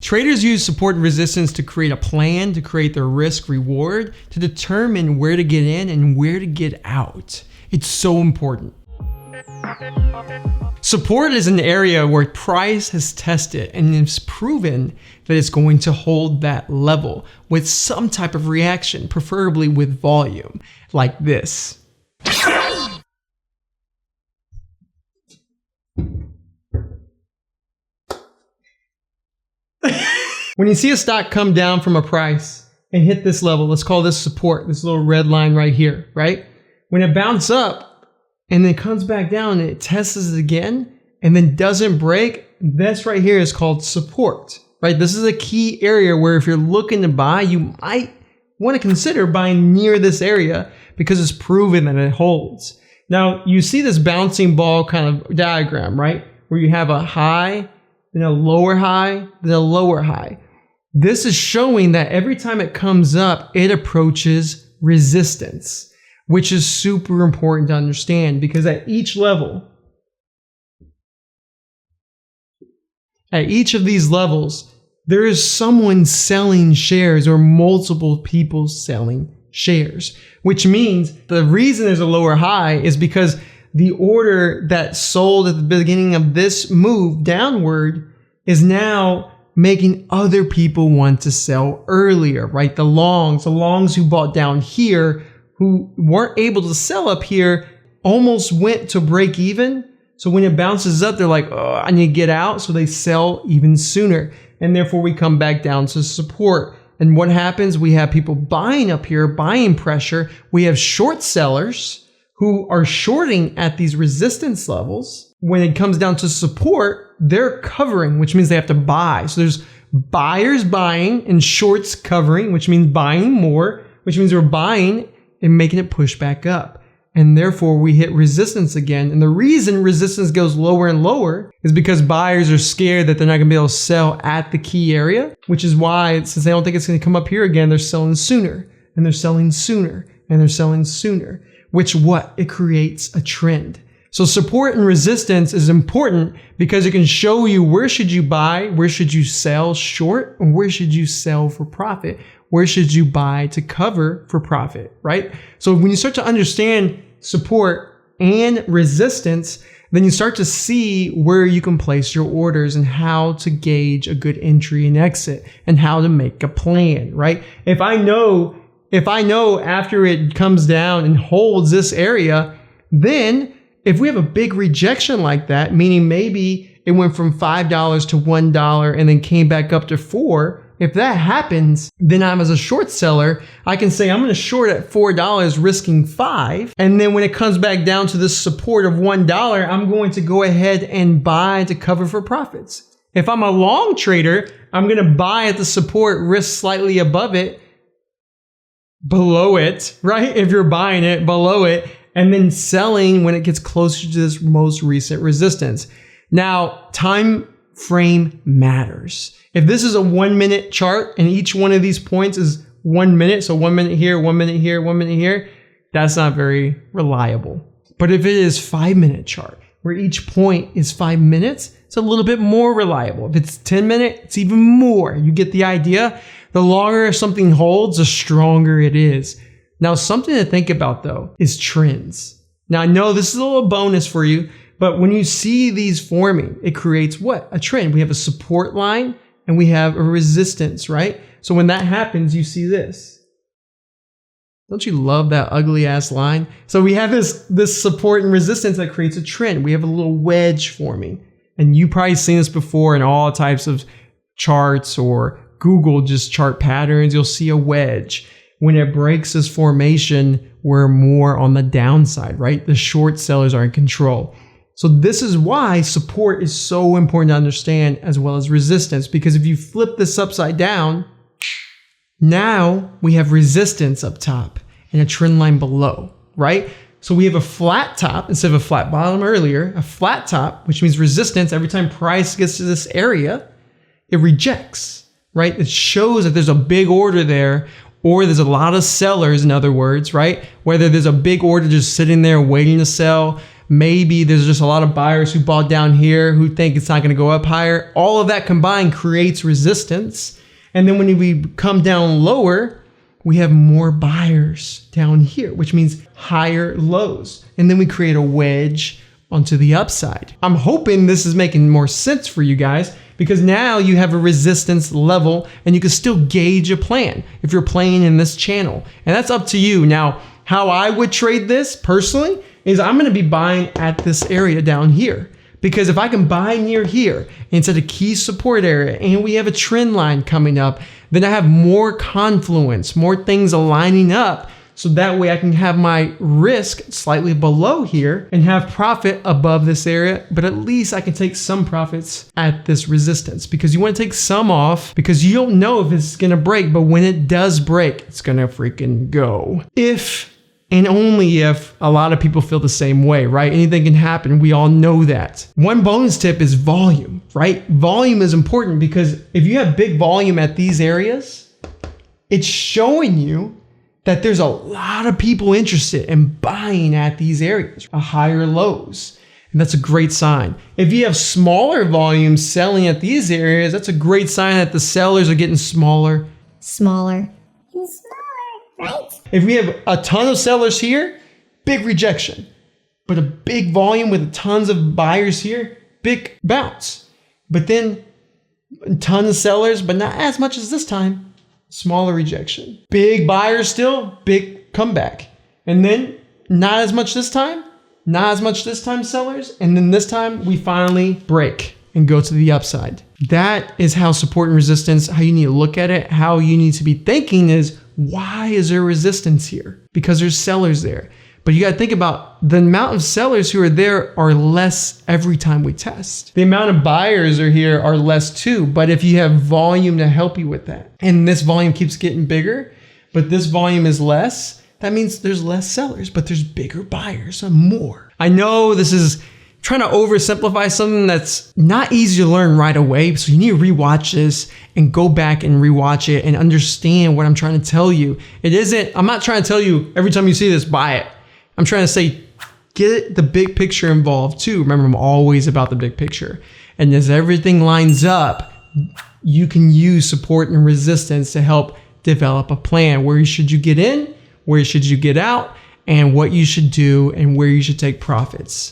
Traders use support and resistance to create a plan, to create their risk reward, to determine where to get in and where to get out. It's so important. Support is an area where price has tested and it's proven that it's going to hold that level with some type of reaction, preferably with volume, like this. When you see a stock come down from a price and hit this level, let's call this support, this little red line right here, right? When it bounces up and then comes back down and it tests it again and then doesn't break, this right here is called support, right? This is a key area where if you're looking to buy, you might want to consider buying near this area because it's proven that it holds. Now, you see this bouncing ball kind of diagram, right? Where you have a high, then a lower high, then a lower high. This is showing that every time it comes up, it approaches resistance, which is super important to understand because at each level, at each of these levels, there is someone selling shares or multiple people selling shares, which means the reason there's a lower high is because the order that sold at the beginning of this move downward is now making other people want to sell earlier, right? The longs who bought down here, who weren't able to sell up here, almost went to break even. So when it bounces up, they're like, oh, I need to get out. So they sell even sooner. And therefore we come back down to support. And what happens? We have people buying up here, buying pressure. We have short sellers who are shorting at these resistance levels. When it comes down to support, they're covering, which means they have to buy. So there's buyers buying and shorts covering, which means buying more, which means we're buying and making it push back up. And therefore we hit resistance again. And the reason resistance goes lower and lower is because buyers are scared that they're not gonna be able to sell at the key area, which is why, since they don't think it's gonna come up here again, they're selling sooner and they're selling sooner and they're selling sooner, which what? It creates a trend. So support and resistance is important because it can show you where should you buy, where should you sell short, and where should you sell for profit? Where should you buy to cover for profit, right? So when you start to understand support and resistance, then you start to see where you can place your orders and how to gauge a good entry and exit and how to make a plan, right? If I know after it comes down and holds this area, then if we have a big rejection like that, meaning maybe it went from $5 to $1 and then came back up to $4, if that happens, then I'm as a short seller, I can say I'm going to short at $4 risking $5. And then when it comes back down to this support of $1, I'm going to go ahead and buy to cover for profits. If I'm a long trader, I'm going to buy at the support, risk slightly above it, below it, right? If you're buying it below it, and then selling when it gets closer to this most recent resistance. Now, time frame matters. If this is a 1 minute chart and each one of these points is 1 minute, so 1 minute here, 1 minute here, 1 minute here, that's not very reliable. But if it is 5 minute chart where each point is 5 minutes, it's a little bit more reliable. If it's 10 minutes, it's even more. You get the idea? The longer something holds, the stronger it is. Now, something to think about though is trends. Now, I know this is a little bonus for you, but when you see these forming, it creates what? A trend. We have a support line and we have a resistance, right? So when that happens, you see this. Don't you love that ugly ass line? So we have this support and resistance that creates a trend. We have a little wedge forming. And you've probably seen this before in all types of charts or Google just chart patterns. You'll see a wedge. When it breaks this formation, we're more on the downside, right? The short sellers are in control. So this is why support is so important to understand as well as resistance, because if you flip this upside down, now we have resistance up top and a trend line below, right? So we have a flat top instead of a flat bottom earlier, a flat top, which means resistance. Every time price gets to this area, it rejects, right? It shows that there's a big order there, or there's a lot of sellers, in other words, right? Whether there's a big order just sitting there waiting to sell, Maybe there's just a lot of buyers who bought down here who think it's not going to go up higher. All of that combined creates resistance. And then when we come down lower, we have more buyers down here, which means higher lows. And then we create a wedge onto the upside. I'm hoping this is making more sense for you guys, because now you have a resistance level and you can still gauge a plan if you're playing in this channel. And that's up to you. Now, how I would trade this personally is I'm gonna be buying at this area down here. Because if I can buy near here and it's at a key support area and we have a trend line coming up, then I have more confluence, more things aligning up. So that way I can have my risk slightly below here and have profit above this area, but at least I can take some profits at this resistance, because you want to take some off because you don't know if it's going to break, but when it does break, it's going to freaking go. If and only if a lot of people feel the same way, right? Anything can happen. We all know that. One bonus tip is volume, right? Volume is important because if you have big volume at these areas, it's showing you that there's a lot of people interested in buying at these areas, higher lows. And that's a great sign. If you have smaller volumes selling at these areas, that's a great sign that the sellers are getting smaller. Smaller. And smaller, right? If we have a ton of sellers here, big rejection. But a big volume with tons of buyers here, big bounce. But then tons of sellers, but not as much as this time. Smaller rejection. Big buyers still, big comeback. And then not as much this time, not as much this time sellers. And then this time we finally break and go to the upside. That is how support and resistance, how you need to look at it, how you need to be thinking is, why is there resistance here? Because there's sellers there. But you got to think about the amount of sellers who are there are less every time we test. The amount of buyers are here are less too. But if you have volume to help you with that, and this volume keeps getting bigger, but this volume is less, that means there's less sellers, but there's bigger buyers and more. I know this is trying to oversimplify something that's not easy to learn right away. So you need to rewatch this and go back and rewatch it and understand what I'm trying to tell you. I'm not trying to tell you every time you see this, buy it. I'm trying to say, get the big picture involved too. Remember, I'm always about the big picture. And as everything lines up, you can use support and resistance to help develop a plan. Where should you get in? Where should you get out? And what you should do and where you should take profits.